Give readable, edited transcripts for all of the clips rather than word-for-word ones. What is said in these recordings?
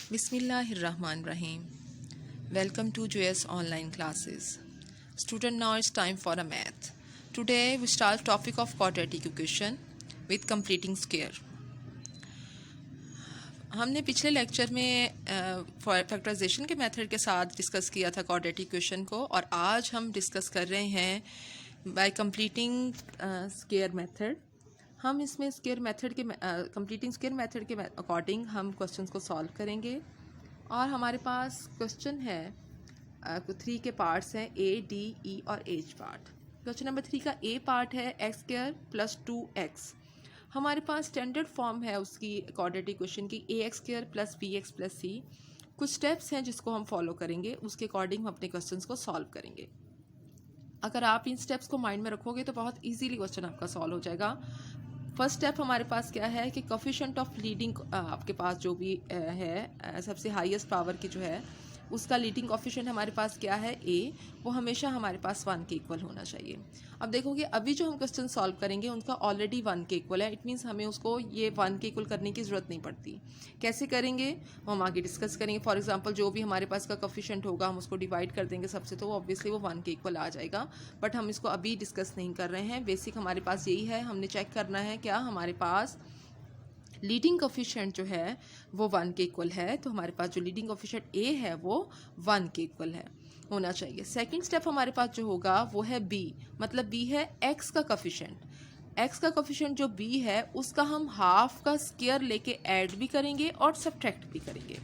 Bismillahirrahmanirrahim. Welcome to JS online classes. Student, now it's time for a math. Today we start topic of quadratic equation with completing square. हमने पिछले lecture में factorisation के method के साथ discuss किया था quadratic equation को, और आज हम डिस्कस कर रहे हैं बाय कंप्लीटिंग स्क्वायर मेथड। हम इसमें स्क्वायर मेथड के कंप्लीटिंग स्क्वायर मेथड के अकॉर्डिंग हम क्वेश्चंस को सॉल्व करेंगे। और हमारे पास क्वेश्चन है 3 के पार्ट्स हैं, ए, डी, ई और एच पार्ट। क्वेश्चन नंबर 3 का ए पार्ट है एक्स स्क्वायर प्लस 2x। हमारे पास स्टैंडर्ड फॉर्म है उसकी क्वाड्रेटिक इक्वेशन की, a x square plus b x plus c. कुछ स्टेप्स हैं जिसको हम फॉलो करेंगे, उसके अकॉर्डिंग हम अपने क्वेश्चंस को सॉल्व करेंगे। अगर आप इन स्टेप्स को माइंड में रखोगे तो बहुत इजीली क्वेश्चन आपका सॉल्व हो जाएगा। फर्स्ट स्टेप हमारे पास क्या है कि कोफिशिएंट ऑफ लीडिंग आपके पास जो भी है सबसे हाईएस्ट पावर की जो है उसका लीडिंग कोफिशिएंट हमारे पास क्या है, ए, वो हमेशा हमारे पास 1 के इक्वल होना चाहिए। अब देखोगे अभी जो हम क्वेश्चन सॉल्व करेंगे उनका ऑलरेडी 1 के इक्वल है। इट मीन्स हमें उसको ये 1 के इक्वल करने की ज़रूरत नहीं पड़ती। कैसे करेंगे वो हम आगे डिस्कस करेंगे। फॉर एग्जांपल जो भी हमारे पास का कोफिशिएंट होगा हम उसको डिवाइड कर देंगे सबसे, तो वो ऑब्वियसली वो 1 के इक्वल आ जाएगा। बट हम इसको अभी डिस्कस नहीं कर रहे हैं। बेसिक हमारे पास यही है, हमने चेक करना है क्या हमारे पास लीडिंग कोफिशिएंट जो है वो 1 के इक्वल है। तो हमारे पास जो लीडिंग कोफिशिएंट ए है वो 1 के इक्वल है होना चाहिए। सेकंड स्टेप हमारे पास जो होगा वो है बी, मतलब बी है एक्स का कोफिशिएंट। एक्स का कोफिशिएंट जो बी है उसका हम हाफ का स्क्वायर लेके ऐड भी करेंगे और सब्ट्रैक्ट भी करेंगे।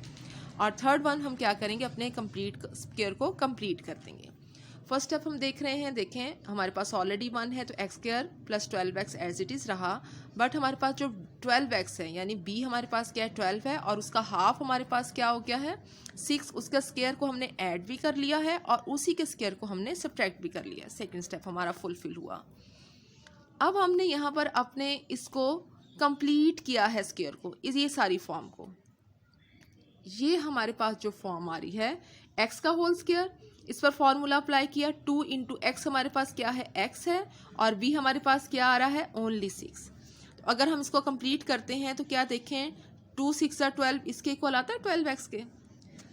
और थर्ड वन हम क्या करेंगे, अपने कंप्लीट स्क्वायर को कंप्लीट कर देंगे। फर्स्ट स्टेप हम देख रहे हैं, देखें हमारे पास ऑलरेडी 1 है तो x square plus 12x as it is रहा। बट हमारे पास जो 12x है यानी b हमारे पास क्या है 12 है, और उसका हाफ हमारे पास क्या हो गया है 6। उसका स्क्वायर को हमने ऐड भी कर लिया है और उसी के स्क्वायर को हमने सब्ट्रैक्ट भी कर लिया है। सेकेंड स्टेप हमारा फुलफिल हुआ। अब हमने यहाँ पर अपने इसको कंप्लीट किया है स्क्वायर को, ये सारी फॉर्म को। ये हमारे पास जो फॉर्म आ रही है एक्स का होल स्क्वायर, इस पर फॉर्मूला अप्लाई किया 2 इंटू एक्स हमारे पास क्या है x है, और b हमारे पास क्या आ रहा है ओनली 6। तो अगर हम इसको कंप्लीट करते हैं तो क्या देखें 2 6 12 इसके इक्वल आता है 12x के।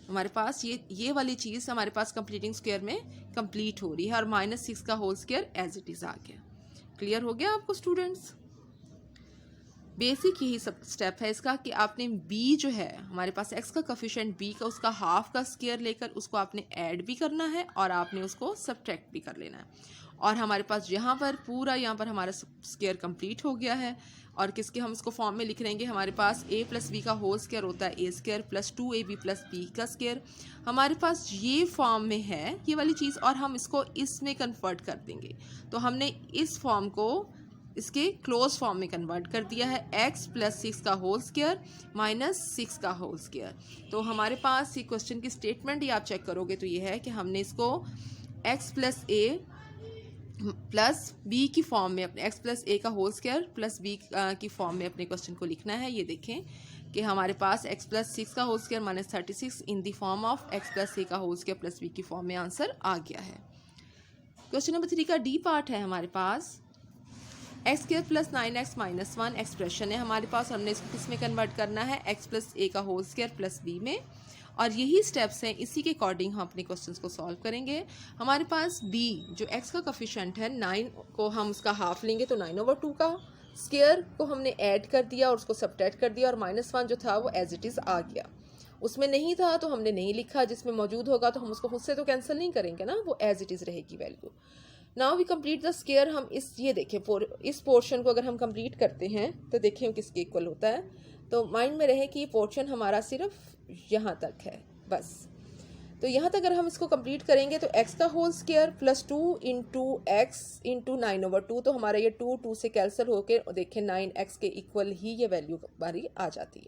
हमारे पास ये वाली चीज़ हमारे पास कंप्लीटिंग स्क्वायर में कंप्लीट हो रही है, और -6 का whole square as it is आ गया। क्लियर हो गया आपको स्टूडेंट्स? बेसिक यही सब स्टेप है इसका कि आपने b जो है हमारे पास x का कोफिशिएंट b का उसका हाफ का स्क्वायर लेकर उसको आपने ऐड भी करना है और आपने उसको सब्ट्रैक्ट भी कर लेना है। और हमारे पास यहाँ पर पूरा हमारा स्क्वायर कंप्लीट हो गया है। और किसके हम इसको फॉर्म में लिख लेंगे, हमारे पास a प्लस बी का होल स्क्वायर होता है a square plus 2ab plus b का स्क्वायर। हमारे पास ये फॉर्म में है ये वाली चीज़, और हम इसको इसमें कन्वर्ट कर देंगे। तो हमने इस फॉर्म को इसके क्लोज फॉर्म में कन्वर्ट कर दिया है, x प्लस 6 का होल स्क्वायर माइनस 6 का होल स्क्वायर। तो हमारे पास ये क्वेश्चन की स्टेटमेंट ही आप चेक करोगे तो ये है कि हमने इसको x plus a plus b की फॉर्म में अपने x प्लस a का होल स्क्वायर प्लस b की फॉर्म में अपने क्वेश्चन को लिखना है। ये देखें कि हमारे पास x प्लस 6 का whole square minus 36 in the form of x plus a का होल स्क्वायर प्लस b की फॉर्म में आंसर आ गया है। क्वेश्चन नंबर 3 का डी पार्ट है हमारे पास x square plus 9x minus 1 expression है हमारे पास। हमने इसको किस में कन्वर्ट करना है x प्लस a का होल स्क्वायर प्लस b में, और यही स्टेप्स हैं, इसी के अकॉर्डिंग हम अपने क्वेश्चंस को सॉल्व करेंगे। हमारे पास b जो x का कोफिशिएंट है 9 को हम उसका हाफ लेंगे तो 9/2 का स्क्वायर को हमने ऐड कर दिया और उसको सब्ट्रैक्ट कर दिया, और -1 जो था वो एज इट इज़ आ गया। उसमें नहीं था तो हमने नहीं लिखा, जिसमें मौजूद होगा तो हम उसको खुद से तो कैंसिल नहीं करेंगे ना, वो एज इट इज़ रहेगी value. Now we complete the square. हम ये देखें इस पोर्शन को अगर हम कंप्लीट करते हैं तो देखें किसके इक्वल होता है। तो माइंड में रहे कि ये पोर्शन हमारा सिर्फ यहाँ तक है बस। तो यहाँ तक अगर हम इसको कंप्लीट करेंगे तो x का whole square plus 2 into x into 9/2, तो हमारा ये 2 से कैंसिल होके देखें 9x के इक्वल ही ये वैल्यू हमारी आ जाती है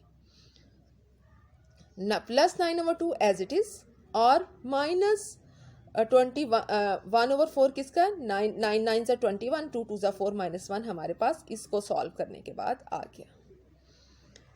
ना, प्लस 9/2 एज इट इज़, और माइनस 1/4 किसका 9 9 से 21 2 2 4 -1 हमारे पास इसको सॉल्व करने के बाद आ गया।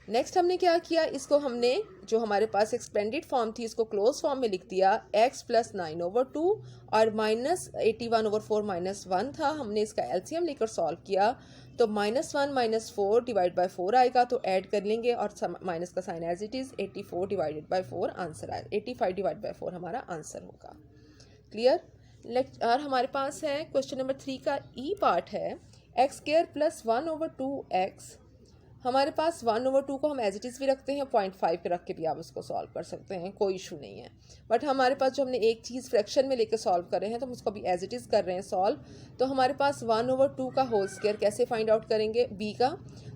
नेक्स्ट हमने क्या किया, इसको हमने जो हमारे पास एक्सपेंडेड फॉर्म थी इसको क्लोज फॉर्म में लिख दिया x प्लस 9/2 और माइनस 81/4 -1 था। हमने इसका एलसीएम लेकर सॉल्व किया तो -1 - 4 डिवाइड बाई 4 आएगा, तो ऐड कर लेंगे और माइनस का sign as it is 84 divided by 4 answer आए, 85 डिवाइड बाई 4 हमारा आंसर होगा। क्लियर। और हमारे पास है क्वेश्चन नंबर 3 का ई पार्ट है x² प्लस 1/2x। हमारे पास 1/2 को हम एज इट इज़ भी रखते हैं, 0.5 पे रख के भी आप उसको सॉल्व कर सकते हैं, कोई इशू नहीं है। बट हमारे पास जो हमने एक चीज़ फ्रैक्शन में लेके सॉल्व कर रहे हैं तो हम उसको भी एज इट इज़ कर रहे हैं सॉल्व। तो हमारे पास 1/2 का होल स्क्वायर कैसे फाइंड आउट करेंगे b का,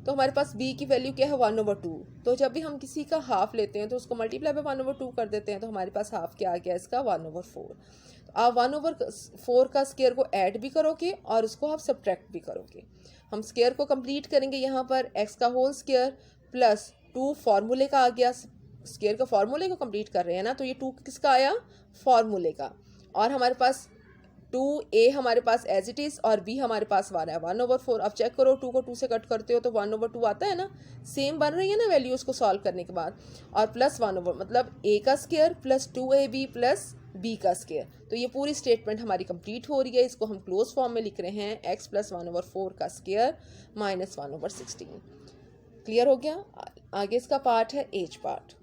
तो हमारे पास b की वैल्यू क्या है 1/2। तो जब भी हम किसी का हाफ लेते हैं तो उसको मल्टीप्लाई बाय 1/2 कर देते हैं, तो हमारे पास हाफ क्या आ गया इसका 1/4। तो आप 1/4 का स्क्वायर को ऐड भी करोगे और उसको आप सब्ट्रैक्ट भी करोगे। हम स्क्वायर को कंप्लीट करेंगे, यहाँ पर x का होल स्क्वायर प्लस 2 फार्मूले का आ गया, स्क्वायर का फार्मूले को कंप्लीट कर रहे हैं ना, तो ये 2 किसका आया फार्मूले का। और हमारे पास 2a हमारे पास एज इट इज़ और b हमारे पास 1 है 1/4। अब चेक करो 2 को 2 से कट करते हो तो 1/2 आता है ना, सेम बन रही है ना वैल्यू उसको सॉल्व करने के बाद। और प्लस 1/, मतलब a का square plus 2ab plus b का स्क्वायर। तो ये पूरी स्टेटमेंट हमारी कंप्लीट हो रही है। इसको हम क्लोज फॉर्म में लिख रहे हैं x प्लस 1/4 का स्क्वायर माइनस 1/16। क्लियर हो गया। आगे इसका पार्ट है as part.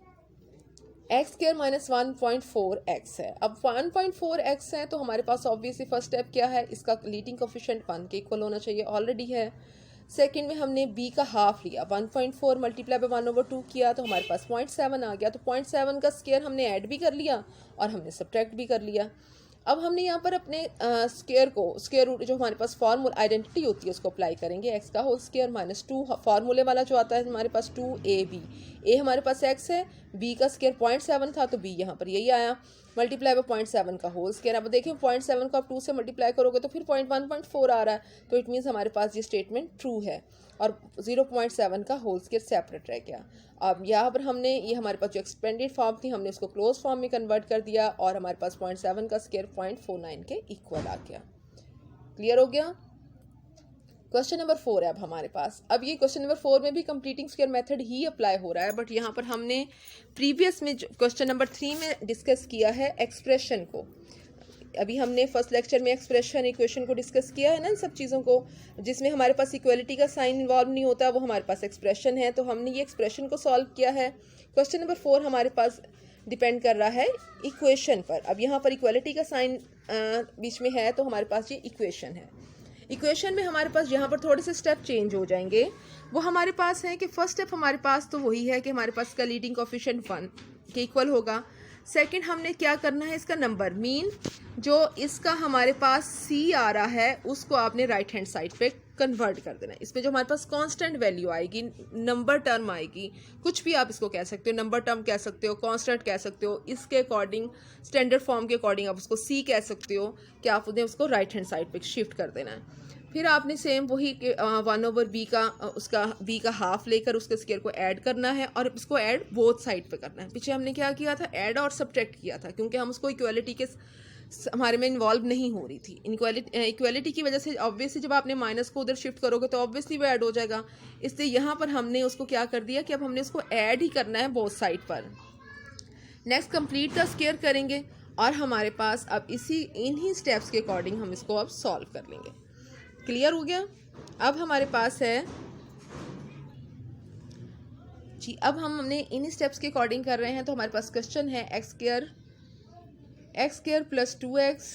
x² minus 1.4x है। अब 1.4x है तो हमारे पास ऑब्वियसली फर्स्ट स्टेप क्या है, इसका लीडिंग कोफिशिएंट 1 के इक्वल होना चाहिए, ऑलरेडी है। सेकंड में हमने b का हाफ लिया, 1.4 मल्टीप्लाई बाय 1/2 किया तो हमारे पास 0.7 आ गया। तो 0.7 का स्क्वायर हमने ऐड भी कर लिया और हमने सब्ट्रैक्ट भी कर लिया। अब हमने यहाँ पर अपने स्क्वायर को, स्क्वायर रूट जो हमारे पास फॉर्मूला आइडेंटिटी होती है उसको अप्लाई करेंगे। x का होल स्क्वायर माइनस 2 फार्मूले वाला जो आता है हमारे पास 2ab, a हमारे पास x है, b का स्क्वायर 0.7 था तो b यहाँ पर यही आया, मल्टीप्लाई बाय 0.7 का होल स्क्वायर। अब देखिए 0.7 को आप 2 से मल्टीप्लाई करोगे तो फिर 0.1.4 आ रहा है, तो इट मीन्स हमारे पास ये स्टेटमेंट ट्रू है और 0.7 का होल स्क्वायर सेपरेट रह गया। अब यहाँ पर हमने ये हमारे पास जो एक्सपेंडेड फॉर्म थी हमने उसको क्लोज फॉर्म में कन्वर्ट कर दिया और हमारे पास 0.7 का स्क्वायर 0.49 के इक्वल आ गया। क्लियर हो गया। क्वेश्चन नंबर 4 है अब हमारे पास। अब ये क्वेश्चन नंबर 4 में भी कंप्लीटिंग स्क्वायर मेथड ही अप्लाई हो रहा है, बट यहाँ पर हमने प्रीवियस में क्वेश्चन नंबर 3 में डिस्कस किया है एक्सप्रेशन को। अभी हमने फर्स्ट लेक्चर में एक्सप्रेशन इक्वेशन को डिस्कस किया है ना, इन सब चीज़ों को जिसमें हमारे पास इक्वलिटी का साइन इन्वॉल्व नहीं होता, वो हमारे पास एक्सप्रेशन है। तो हमने ये एक्सप्रेशन को सॉल्व किया है। क्वेश्चन नंबर 4 हमारे पास डिपेंड कर रहा है इक्वेशन पर। अब यहाँ पर इक्वलिटी का साइन बीच में है तो हमारे पास ये इक्वेशन है। इक्वेशन में हमारे पास यहाँ पर थोड़े से स्टेप चेंज हो जाएंगे। वो हमारे पास है कि फर्स्ट स्टेप हमारे पास तो वही है कि हमारे पास इसका लीडिंग कोफिशिएंट 1 के इक्वल होगा। सेकंड हमने क्या करना है, इसका नंबर मीन जो इसका हमारे पास c आ रहा है उसको आपने राइट हैंड साइड पे कन्वर्ट कर देना है। इसमें जो हमारे पास कांस्टेंट वैल्यू आएगी, नंबर टर्म आएगी, कुछ भी आप इसको कह सकते हो, नंबर टर्म कह सकते हो, कांस्टेंट कह सकते हो, इसके अकॉर्डिंग स्टैंडर्ड फॉर्म के अकॉर्डिंग आप उसको c कह सकते हो कि आप उन्हें उसको राइट हैंड साइड पे शिफ्ट कर देना है। फिर आपने सेम वही 1/b का उसका b का हाफ लेकर उसके स्क्वायर को ऐड करना है और इसको ऐड बोथ साइड पे करना है। पीछे हमने क्या किया था, ऐड और सब्ट्रैक्ट किया था, क्योंकि हम उसको इक्वालिटी के हमारे में इन्वॉल्व नहीं हो रही थी। इक्वालिटी की वजह से ऑब्वियसली जब आपने माइनस को उधर शिफ्ट करोगे तो ऑब्वियसली वो ऐड हो जाएगा। इसलिए यहाँ पर हमने उसको क्या कर दिया कि अब हमने उसको ऐड ही करना है बोथ साइड पर। नेक्स्ट कंप्लीट का स्क्वायर करेंगे और हमारे पास अब इन्हीं स्टेप्स के अकॉर्डिंग हम इसको अब सॉल्व कर लेंगे। क्लियर हो गया। अब हमारे पास है जी, अब हमने इन स्टेप्स के अकॉर्डिंग कर रहे हैं तो हमारे पास क्वेश्चन है x² plus 2x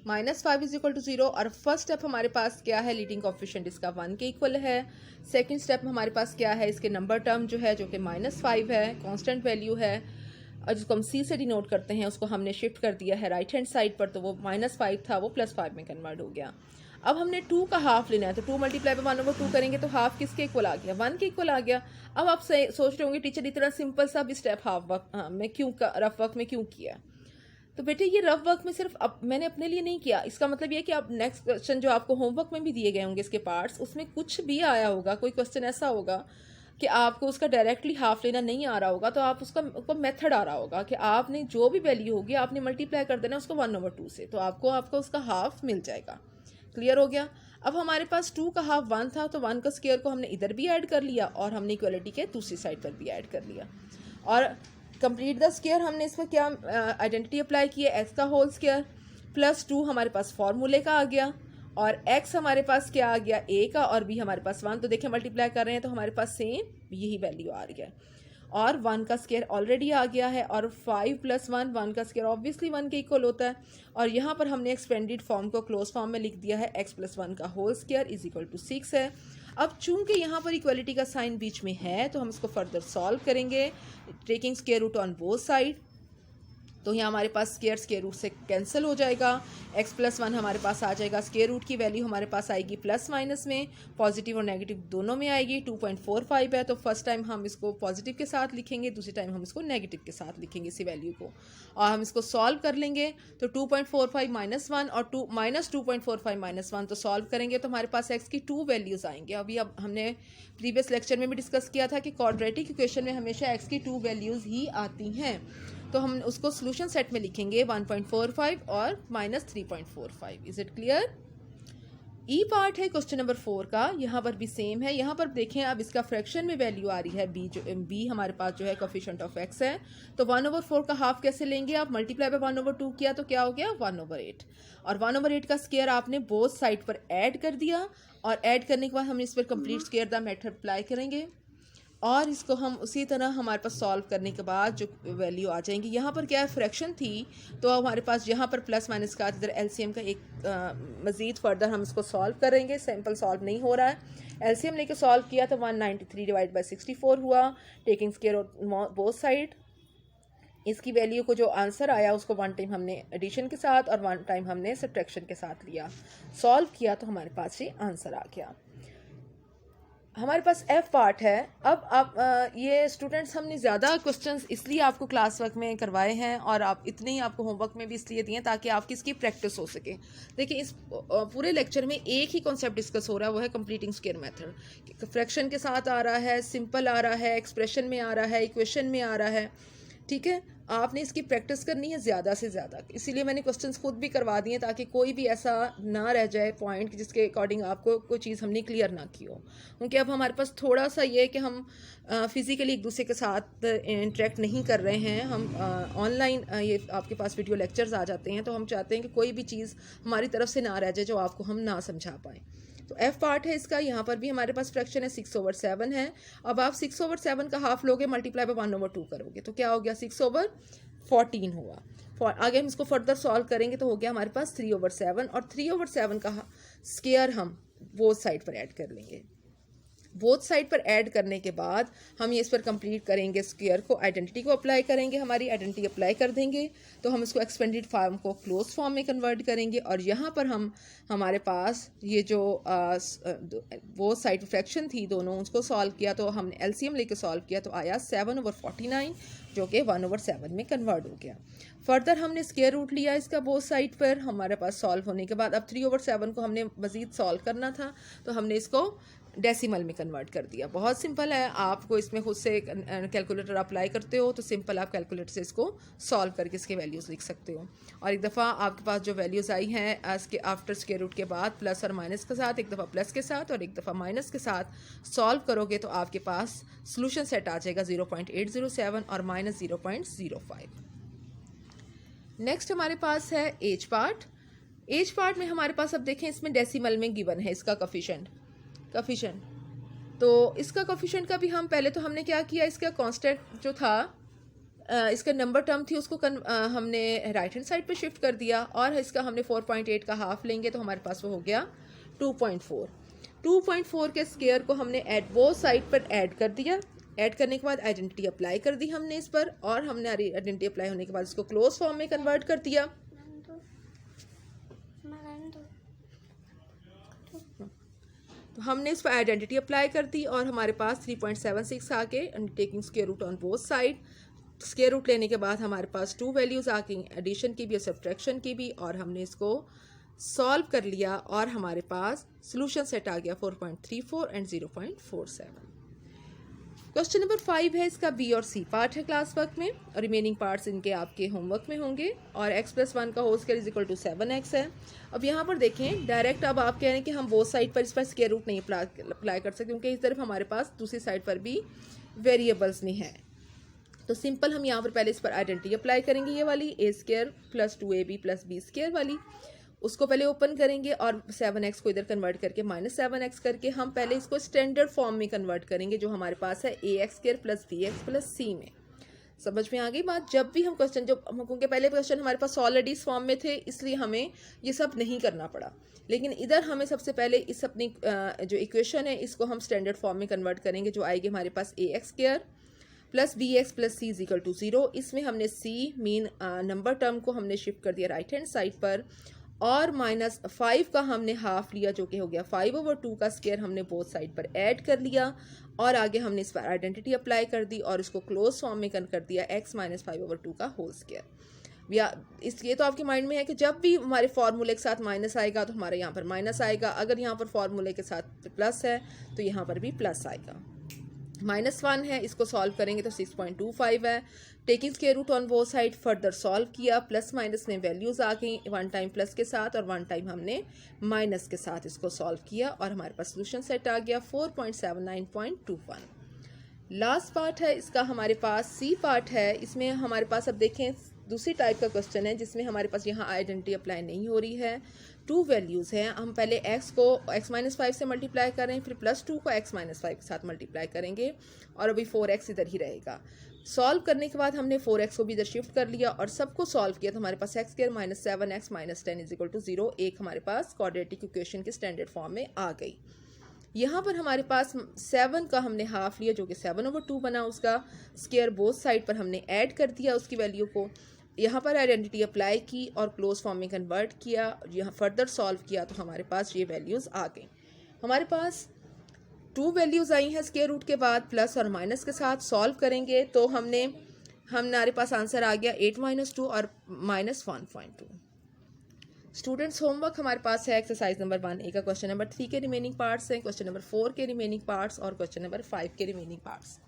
minus 5 is equal to 0। और फर्स्ट स्टेप हमारे पास क्या है, लीडिंग कोफिशिएंट इसका 1 के इक्वल है। सेकंड स्टेप हमारे पास क्या है, इसके नंबर टर्म जो है जो कि -5 है, कांस्टेंट वैल्यू है और जिसको हम c से डिनोट करते हैं उसको हमने शिफ्ट कर दिया है राइट हैंड साइड पर, तो वो -5 था वो +5 में कन्वर्ट हो गया। अब हमने 2 का हाफ लेना है तो 2 मल्टीप्लाई बाय 1/2 करेंगे तो हाफ किसके इक्वल आ गया, 1 के इक्वल आ गया। अब आप सोच रहे होंगे टीचर इतना सिंपल सा भी स्टेप हाफ वर्क में क्यों, रफ वर्क में क्यों किया। तो बेटे ये रफ वर्क में सिर्फ मैंने अपने लिए नहीं किया, इसका मतलब ये कि आप नेक्स्ट क्वेश्चन जो आपको होमवर्क में भी दिए गए होंगे इसके पार्ट्स, उसमें कुछ भी आया होगा, कोई क्वेश्चन ऐसा होगा कि आपको उसका डायरेक्टली हाफ लेना नहीं आ रहा होगा, तो आप उसका मेथड आ रहा होगा कि आपने जो भी वैल्यू होगी आपने मल्टीप्लाई कर देना उसको 1/2 से, तो आपको उसका हाफ मिल जाएगा। क्लियर हो गया। अब हमारे पास 2 का हाफ 1 था तो 1 का स्क्वायर को हमने इधर भी ऐड कर लिया और हमने इक्वलिटी के दूसरी साइड पर भी ऐड कर लिया। और कंप्लीट द स्क्वायर हमने इसमें क्या आइडेंटिटी अप्लाई की है, x का होल स्क्वायर प्लस 2 हमारे पास फॉर्मूले का आ गया और x हमारे पास क्या आ गया a का, और b हमारे पास 1। तो देखिए मल्टीप्लाई कर रहे हैं तो हमारे पास सेम यही वैल्यू आ रही है, और 1 का स्क्वायर ऑलरेडी आ गया है, और 5 + 1, 1 का स्क्वायर ऑब्वियसली 1 के इक्वल होता है। और यहाँ पर हमने एक्सपेंडेड फॉर्म को क्लोज फॉर्म में लिख दिया है, x + 1 का whole square is equal to 6 है। अब चूंकि यहाँ पर इक्वलिटी का साइन बीच में है तो हम इसको फर्दर सॉल्व करेंगे, taking square root on both side. तो यहाँ हमारे पास स्क्वायर रूट से कैंसिल हो जाएगा, x + 1 हमारे पास आ जाएगा, स्क्वायर रूट की वैल्यू हमारे पास आएगी प्लस माइनस में, पॉजिटिव और नेगेटिव दोनों में आएगी। 2.45 है, तो फर्स्ट टाइम हम इसको पॉजिटिव के साथ लिखेंगे, दूसरी टाइम हम इसको नेगेटिव के साथ लिखेंगे इसी वैल्यू को, और हम इसको सॉल्व कर लेंगे। तो 2.45 - 1 और -2.45 - 1 तो सॉल्व करेंगे तो हमारे पास x की 2 वैल्यूज़ आएंगे। अभी अब हमने प्रीवियस लेक्चर में भी डिस्कस किया था कि क्वाड्रेटिक इक्वेशन में हमेशा x की 2 वैल्यूज़ ही आती हैं, तो हम उसको सोल्यूशन सेट में लिखेंगे 1.45 और -3.45। Is it clear? E part है क्वेश्चन नंबर 4 का, यहाँ पर भी सेम है। यहाँ पर देखें अब इसका फ्रैक्शन में वैल्यू आ रही है b, जो b हमारे पास जो है कोफिशिएंट ऑफ x है। तो 1/4 का हाफ कैसे लेंगे आप? मल्टीप्लाई बाय 1/2 किया तो क्या हो गया? 1/8, और 1/8 का स्क्वायर आपने बोथ साइड पर ऐड कर दिया, और ऐड करने के बाद हम इस पर complete square the method apply करेंगे, और इसको हम उसी तरह हमारे पास सॉल्व करने के बाद जो वैल्यू आ जाएंगी। यहाँ पर क्या है, फ्रैक्शन थी तो हमारे पास यहाँ पर प्लस माइनस का इधर एलसीएम का एक मज़ीद फर्दर हम इसको सॉल्व करेंगे। सिंपल सॉल्व नहीं हो रहा है, एलसीएम लेके सॉल्व किया तो 193 / 64 हुआ, टेकिंग स्क्वायर बोथ साइड। इसकी वैल्यू को जो आंसर आया उसको 1 टाइम हमने एडिशन के साथ और 1 टाइम हमने सब्ट्रैक्शन के साथ लिया, सॉल्व किया तो हमारे पास ये आंसर आ गया। हमारे पास एफ पार्ट है। अब आप ये स्टूडेंट्स हमने ज़्यादा क्वेश्चंस इसलिए आपको क्लास वर्क में करवाए हैं, और आप इतने ही आपको होमवर्क में भी इसलिए दिए ताकि आपकी इसकी प्रैक्टिस हो सके। देखिए इस पूरे लेक्चर में एक ही कॉन्सेप्ट डिस्कस हो रहा है, वो है कंप्लीटिंग स्क्वायर मेथड। फ्रैक्शन के साथ आ रहा है, सिंपल आ रहा है, एक्सप्रेशन में आ रहा है, इक्वेशन में आ रहा है, ठीक है। आपने इसकी प्रैक्टिस करनी है ज़्यादा से ज़्यादा, इसीलिए मैंने क्वेश्चंस खुद भी करवा दिए ताकि कोई भी ऐसा ना रह जाए पॉइंट जिसके अकॉर्डिंग आपको कोई चीज़ हमने क्लियर ना की हो। क्योंकि अब हमारे पास थोड़ा सा ये है कि हम फिज़िकली एक दूसरे के साथ इंटरेक्ट नहीं कर रहे हैं, हम ऑनलाइन ये आपके पास वीडियो लेक्चर्स आ जाते हैं, तो हम चाहते हैं कि कोई भी चीज़ हमारी तरफ से ना रह जाए जो आपको हम ना समझा पाएँ। तो एफ पार्ट है इसका। यहाँ पर भी हमारे पास फ्रैक्शन है 6/7 है। अब आप 6/7 का हाफ लोगे, मल्टीप्लाई बाय 1/2 करोगे तो क्या हो गया? 6/14 हुआ। आगे हम इसको फर्दर सॉल्व करेंगे तो हो गया हमारे पास 3/7, और 3/7 का स्क्वायर हम बोथ साइड पर ऐड कर लेंगे। बोथ साइड पर ऐड करने के बाद हम ये इस पर कंप्लीट करेंगे, स्क्वायर को आइडेंटिटी को अप्लाई करेंगे, हमारी आइडेंटिटी अप्लाई कर देंगे तो हम इसको एक्सपेंडेड फॉर्म को क्लोज फॉर्म में कन्वर्ट करेंगे। और यहाँ पर हम हमारे पास ये जो बोथ साइड फ्रैक्शन थी दोनों, उसको सॉल्व किया तो हमने एलसीएम लेके सॉल्व किया तो आया 7/49, जो कि 1/7 में कन्वर्ट हो गया। फर्दर हमने स्क्वायर रूट लिया इसका बोथ साइड पर, हमारे पास सॉल्व होने के बाद अब 3/7 को हमने मज़ीद सॉल्व करना था तो हमने इसको डेसिमल में कन्वर्ट कर दिया। बहुत सिंपल है, आपको इसमें खुद से कैलकुलेटर अप्लाई करते हो तो सिंपल आप कैलकुलेटर से इसको सॉल्व करके इसके वैल्यूज़ लिख सकते हो। और एक दफ़ा आपके पास जो वैल्यूज़ आई हैं इसके आफ्टर स्क्वायर रूट के बाद प्लस और माइनस के साथ, एक दफ़ा प्लस के साथ और एक दफ़ा माइनस के साथ सॉल्व करोगे तो आपके पास सोल्यूशन सेट आ जाएगा 0.807 और -0.05। नेक्स्ट हमारे पास है एज पार्ट। एज पार्ट में हमारे पास अब देखें इसमें डेसिमल में गिवन है इसका कोफिशिएंट। तो इसका कोफिशिएंट का भी हम पहले तो हमने क्या किया, इसका कांस्टेंट जो था इसका नंबर टर्म थी उसको हमने राइट हैंड साइड पे शिफ्ट कर दिया, और इसका हमने 4.8 का हाफ लेंगे तो हमारे पास वो हो गया 2.4। 2.4 के स्क्वायर को हमने बोथ साइड पर ऐड कर दिया। ऐड करने के बाद आइडेंटिटी अप्लाई कर दी हमने इस पर, और हमने आइडेंटिटी अप्लाई होने के बाद इसको क्लोज फॉर्म में कन्वर्ट कर दिया। तो हमने इस पर आइडेंटिटी अप्लाई कर दी और हमारे पास 3.76 आ गए, taking square root on both side. Square root लेने के बाद हमारे पास 2 वैल्यूज़ आ गई, एडिशन की भी और सब्ट्रैक्शन की भी, और हमने इसको सॉल्व कर लिया और हमारे पास सोल्यूशन सेट आ गया 4.34 एंड 0.47। क्वेश्चन नंबर 5 है, इसका बी और सी पार्ट है क्लास वर्क में, और रिमेनिंग पार्ट्स इनके आपके होमवर्क में होंगे। और x + 1 का whole square is equal to 7x है। अब यहाँ पर देखें डायरेक्ट, अब आप कह रहे हैं कि हम बोथ साइड पर इस पर स्क्वायर रूट नहीं अप्लाई कर सकते क्योंकि इस तरफ हमारे पास दूसरी साइड पर भी वेरिएबल्स नहीं है। तो सिंपल हम यहाँ पर पहले इस पर आइडेंटिटी अप्लाई करेंगे, ये वाली a² + 2ab + b² वाली। उसको पहले ओपन करेंगे और 7x को इधर कन्वर्ट करके -7x करके हम पहले इसको स्टैंडर्ड फॉर्म में कन्वर्ट करेंगे जो हमारे पास है ax² + bx + c में। समझ में आ गई बात। जब भी हम क्वेश्चन, जो क्योंकि पहले क्वेश्चन हमारे पास ऑलरेडी इस फॉर्म में थे इसलिए हमें ये सब नहीं करना पड़ा, लेकिन इधर हमें सबसे पहले इस अपनी जो इक्वेशन है इसको हम स्टैंडर्ड फॉर्म में कन्वर्ट करेंगे, जो आएगी हमारे पास ax² + bx + c = 0। इसमें हमने c मीन नंबर टर्म को हमने शिफ्ट कर दिया राइट हैंड साइड पर, और -5 का हमने हाफ लिया जो कि हो गया 5/2 का स्क्वायर हमने बोथ साइड पर ऐड कर लिया, और आगे हमने इस पर आइडेंटिटी अप्लाई कर दी और इसको क्लोज फॉर्म में कर दिया x - 5/2 का होल स्क्वायर। इसलिए तो आपके माइंड में है कि जब भी हमारे फॉर्मूले के साथ माइनस आएगा तो हमारे यहाँ पर माइनस आएगा, अगर यहाँ पर फॉर्मूले के साथ प्लस है तो यहाँ पर भी प्लस आएगा। -1 है, इसको सॉल्व करेंगे तो 6.25 है। Taking square root on both side further solve किया, प्लस माइनस में वैल्यूज आ गई, 1 टाइम प्लस के साथ और 1 टाइम हमने माइनस के साथ इसको सॉल्व किया और हमारे पास सोल्यूशन सेट आ गया 4.79.21। लास्ट पार्ट है इसका हमारे पास सी पार्ट है। इसमें हमारे पास अब देखें दूसरी टाइप का क्वेश्चन है जिसमें हमारे पास यहाँ आइडेंटिटी अप्लाई नहीं हो रही है, 2 वैल्यूज़ हैं। हम पहले x को x - 5 से मल्टीप्लाई करें, फिर +2 को x - 5 के साथ मल्टीप्लाई करेंगे और अभी 4x इधर ही रहेगा। सॉल्व करने के बाद हमने 4x को भी इधर शिफ्ट कर लिया और सबको सॉल्व किया तो हमारे पास x² - 7x - 10 = 0 एक हमारे पास क्वाड्रेटिक इक्वेशन के स्टैंडर्ड फॉर्म में आ गई। यहाँ पर हमारे पास 7 का हमने हाफ लिया जो कि 7/2 बना, उसका स्क्वायर बोथ साइड पर हमने ऐड कर दिया उसकी वैल्यू को, यहाँ पर आइडेंटिटी अप्लाई की और क्लोज फॉर्म में कन्वर्ट किया, यहाँ फर्दर सॉल्व किया तो हमारे पास ये वैल्यूज़ आ गई। हमारे पास 2 वैल्यूज़ आई हैं स्क्वायर रूट के बाद, प्लस और माइनस के साथ सॉल्व करेंगे तो हमारे पास आंसर आ गया 8 - 2 और -1.2। स्टूडेंट्स होमवर्क हमारे पास है एक्सरसाइज नंबर 1A का क्वेश्चन नंबर 3 के रिमेनिंग पार्ट्स हैं, क्वेश्चन नंबर 4 के रिमेनिंग पार्ट्स और क्वेश्चन नंबर 5 के रिमेनिंग पार्ट्स।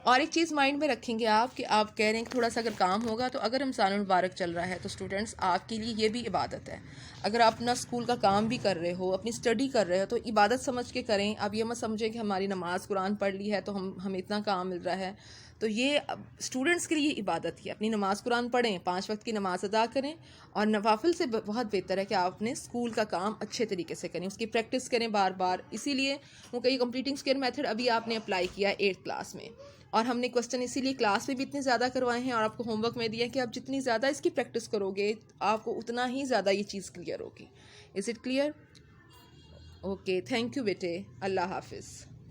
और एक चीज़ माइंड में रखेंगे आप कि आप कह रहे हैं कि थोड़ा सा अगर काम होगा तो अगर रमज़ानुल मुबारक चल रहा है तो स्टूडेंट्स आपके लिए ये भी इबादत है। अगर आप अपना स्कूल का काम भी कर रहे हो, अपनी स्टडी कर रहे हो तो इबादत समझ के करें। अब ये मत समझें कि हमारी नमाज़ कुरान पढ़ ली है तो हमें इतना काम मिल रहा है, तो ये स्टूडेंट्स के लिए इबादत है। अपनी नमाज़ कुरान पढ़ें, 5 वक्त की नमाज़ अदा करें और नवाफिल से बहुत बेहतर है कि आप अपने स्कूल का काम अच्छे तरीके से करें, उसकी प्रैक्टिस करें बार बार। इसीलिए वो कई कंप्लीटिंग स्क्वायर मेथड अभी आपने अप्लाई किया 8th क्लास में, और हमने क्वेश्चन इसीलिए क्लास में भी इतने ज़्यादा करवाए हैं और आपको होमवर्क में दिया कि आप जितनी ज़्यादा इसकी प्रैक्टिस करोगे आपको उतना ही ज़्यादा ये चीज़ क्लियर होगी। Is it clear? Okay, thank you बेटे, अल्लाह हाफिज़।